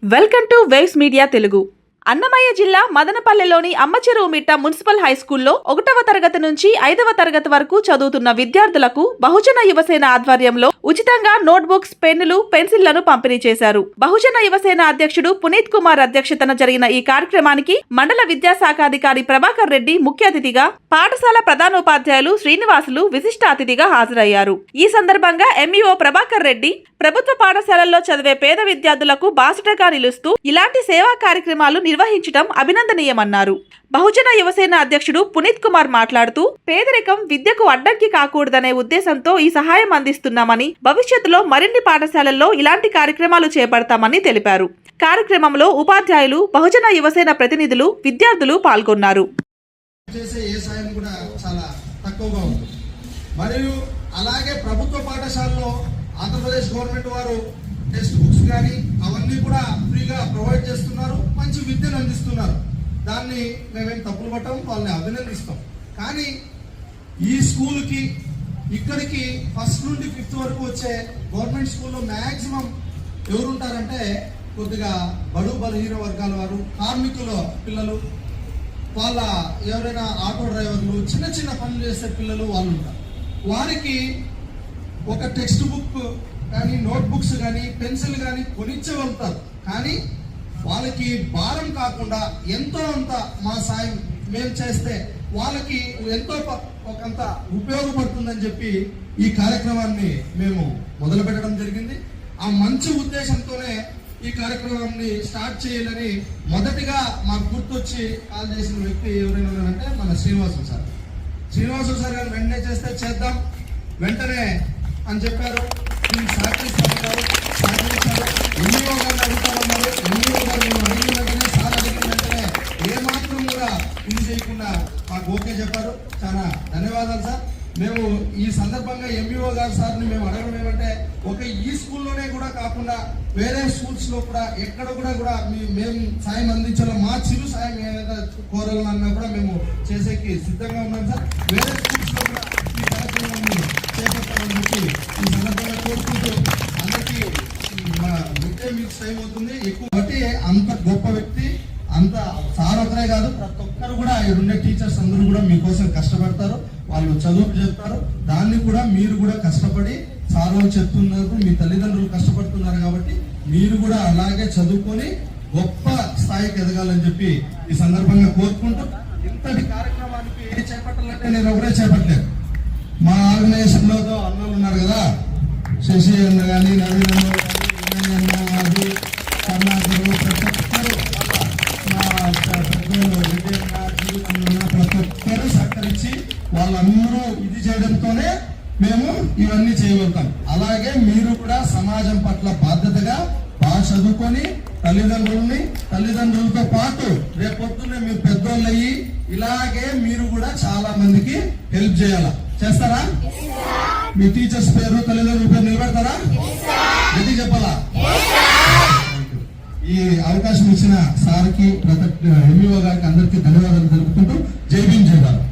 Welcome to waves media Telugu. Annamayya జిల్లా మదనపల్లెలోని అమ్మచెరువుమిట్ట municipal హైస్కూల్లో 1వ తరగతి నుంచి 5వ తరగతి వరకు చదువుతున్న విద్యార్థులకు బహుజన యువసేన ఆధ్వర్యంలో ఉచితంగా నోట్బుక్స్, పెన్నులు, పెన్సిళ్లను పంపిణీ చేశారు. బహుజన యువసేన అధ్యక్షుడు పునీత్ కుమార్ అధ్యక్షతన జరిగిన ఈ కార్యక్రమానికి మండల విద్యాశాఖాధికారి ప్రభాకర్ రెడ్డి ముఖ్య అతిథిగా, పాఠశాల ప్రధానోపాధ్యాయులు శ్రీనివాసులు విశిష్ట అతిథిగా హాజరయ్యారు. ఈ సందర్భంగా ఎంఈఓ ప్రభాకర్ రెడ్డి ప్రభుత్వ పాఠశాలల్లో చదివే పేద విద్యార్థులకు బాసటగా నిలుస్తూ ఇలాంటి సేవా కార్యక్రమాలు నిర్వహించడం అభినందనీయమన్నారు. బహుజన యువసేన అధ్యక్షుడు పునీత్ కుమార్ మాట్లాడుతూ, పేదరికం విద్యకు అడ్డంకి కాకూడదనే ఉద్దేశంతో ఈ సహాయం అందిస్తున్నామని, భవిష్యత్తులో మరిన్ని పాఠశాలల్లో ఇలాంటి కార్యక్రమాలు చేపడతామని తెలిపారు. కార్యక్రమంలో ఉపాధ్యాయులు, బహుజన యువసేన ప్రతినిధులు, విద్యార్థులు పాల్గొన్నారు. అలాగే ప్రభుత్వ పాఠశాలలో ఆంధ్రప్రదేశ్ గవర్నమెంట్ వారు టెక్స్ట్ బుక్స్ కానీ అవన్నీ కూడా ఫ్రీగా ప్రొవైడ్ చేస్తున్నారు, మంచి విద్యను అందిస్తున్నారు. దాన్ని మేమేం తప్పులు పట్టాం, వాళ్ళని అభినందిస్తాం. కానీ ఈ స్కూల్కి ఇక్కడికి 1st నుండి 5th వరకు వచ్చే గవర్నమెంట్ స్కూల్లో మ్యాక్సిమం ఎవరుంటారంటే కొద్దిగా బడుగు బలహీన వర్గాల వారు, కార్మికుల పిల్లలు, వాళ్ళ ఎవరైనా ఆటో డ్రైవర్లు, చిన్న చిన్న పనులు చేసే పిల్లలు వాళ్ళు ఉంటారు. వారికి ఒక టెక్స్ట్ బుక్ కానీ, నోట్ బుక్స్ కానీ, పెన్సిల్ కానీ కొనిచ్చేవెళ్తారు. కానీ వాళ్ళకి భారం కాకుండా ఎంతో అంత మా సాయం మేము చేస్తే వాళ్ళకి ఎంతో ఒకంత ఉపయోగపడుతుందని చెప్పి ఈ కార్యక్రమాన్ని మేము మొదలు పెట్టడం జరిగింది. ఆ మంచి ఉద్దేశంతోనే ఈ కార్యక్రమాన్ని స్టార్ట్ చేయాలని మొదటిగా మాకు గుర్తొచ్చి కాల్ చేసిన వ్యక్తి ఎవరైనా ఉన్నారంటే మన శ్రీనివాసు సార్ గారు వెంటనే చేస్తే చేద్దాం వెంటనే అని చెప్పారు. సహకరిస్తారు. ఎన్నిఓ గారిని అడుగుతామన్నారు. ఎన్నిఓ గారు మేము అడిగిన వెంటనే, సార్ అడిగిన వెంటనే ఏమాత్రం కూడా ఇది చేయకుండా మాకు ఓకే చెప్పారు. చాలా ధన్యవాదాలు సార్. మేము ఈ సందర్భంగా ఎంఈఓ గారు సార్ని మేము అడగడం ఏమంటే, ఒక ఈ స్కూల్లోనే కూడా కాకుండా వేరే స్కూల్స్ లో కూడా ఎక్కడ కూడా మేము సాయం అందించాలో, మా చిరు సాయం ఏదైనా కోరాలన్నా కూడా మేము చేసేకి సిద్ధంగా ఉన్నాం సార్. వేరే స్కూల్స్ లో కూడా ఈ కార్యక్రమాన్ని చేపట్టాలని చెప్పి ఈ సందర్భంగా కోరుకుంటూ, అందరికీ మిడ్ డే మీల్స్ టైం అవుతుంది ఎక్కువ బట్టి, అంత గొప్ప వ్యక్తి, అంత సార్ ఒకరే కాదు, ప్రతి ఒక్కరు కూడా ఉండే టీచర్స్ అందరూ కూడా మీకోసం కష్టపడతారు. వాళ్ళు చదువు చెప్తారు, దాన్ని కూడా మీరు కూడా కష్టపడి, సార్ వాళ్ళు చెప్తున్నారు, మీ తల్లిదండ్రులు కష్టపడుతున్నారు కాబట్టి మీరు కూడా అలాగే చదువుకొని గొప్ప స్థాయికి ఎదగాలని చెప్పి ఈ సందర్భంగా కోరుకుంటూ, ఇంతటి కార్యక్రమానికి చేపట్టాలంటే నేను ఒకరే చేపట్టలేదు. మా ఆర్గనైజేషన్ లో అన్నలు ఉన్నారు కదా, శశి అన్న కానీ, నవీన్ అన్న కానీ, అది కర్ణాటకలు, ప్రతి ఒక్కరు ప్రతి ఒక్కరు సహకరించి వాళ్ళందరూ ఇది చేయడంతోనే మేము ఇవన్నీ చేయగలుగుతాం. అలాగే మీరు కూడా సమాజం పట్ల బాధ్యతగా బాగా చదువుకొని తల్లిదండ్రులతో పాటు రేపొద్దునే మీరు పెద్దోళ్ళు అయ్యి ఇలాగే మీరు కూడా చాలా మందికి హెల్ప్ చేయాలా. చేస్తారా? మీ టీచర్స్ పేరు, తల్లిదండ్రుల పేరు నిలబెడతారా? గట్టి చెప్పాలా? ఈ అవకాశం ఇచ్చిన సార్కి, ఎంఈఓ గారికి అందరికీ ధన్యవాదాలు తెలుపుకుంటూ జై భీమ్, జై భారత్.